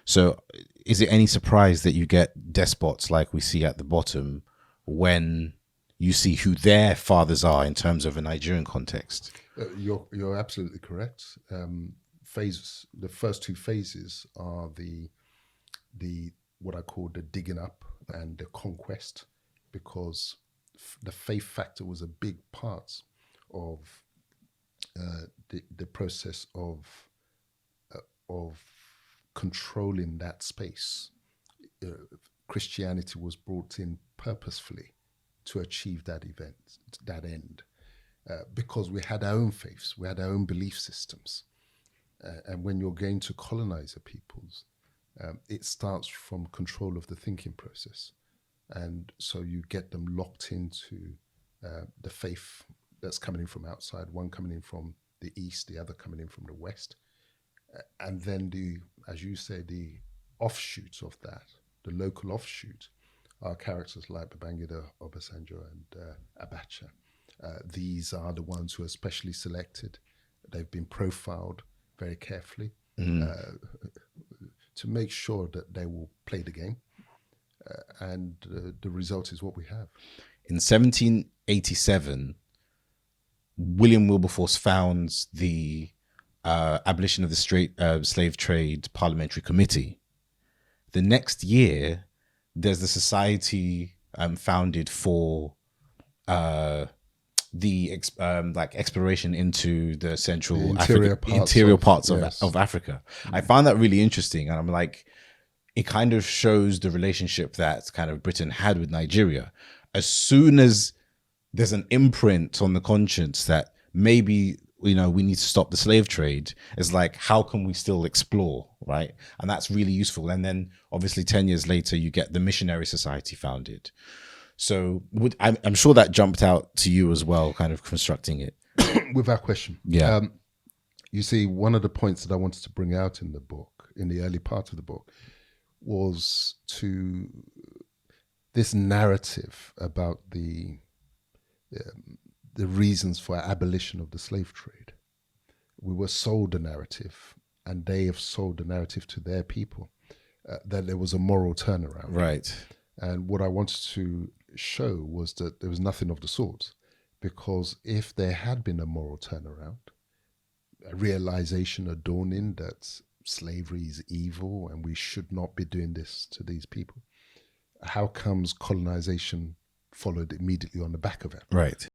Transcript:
So is it any surprise that you get despots like we see at the bottom when you see who their fathers are in terms of a Nigerian context? You're absolutely correct. The first two phases are the what I call the digging up and the conquest, because the faith factor was a big part of the process of controlling that space. Christianity was brought in purposefully to achieve that end, because we had our own faiths, we had our own belief systems. And when you're going to colonize a peoples, it starts from control of the thinking process. And so you get them locked into the faith that's coming in from outside, one coming in from the east, the other coming in from the west. And then as you say, the offshoots of that, the local offshoot, are characters like Babangida, Obasanjo, and Abacha. These are the ones who are specially selected. They've been profiled very carefully to make sure that they will play the game. And the result is what we have. In 1787, William Wilberforce founds the Abolition of the Slave Trade Parliamentary Committee. The next year, there's the society founded for the exploration into the interior parts of Africa. I found that really interesting, and I'm like, it kind of shows the relationship that kind of Britain had with Nigeria. As soon as there's an imprint on the conscience that maybe, we need to stop the slave trade, it's like, how can we still explore, right? And that's really useful. And then obviously 10 years later, you get the Missionary Society founded. So I'm sure that jumped out to you as well, kind of constructing it. Without question. Yeah. You see, one of the points that I wanted to bring out in the book, in the early part of the book, was to this narrative about the reasons for abolition of the slave trade. We were sold a narrative, and they have sold the narrative to their people, that there was a moral turnaround. Right. And what I wanted to show was that there was nothing of the sort, because if there had been a moral turnaround, a realization, a dawning that slavery is evil and we should not be doing this to these people, how comes colonization followed immediately on the back of it? Right.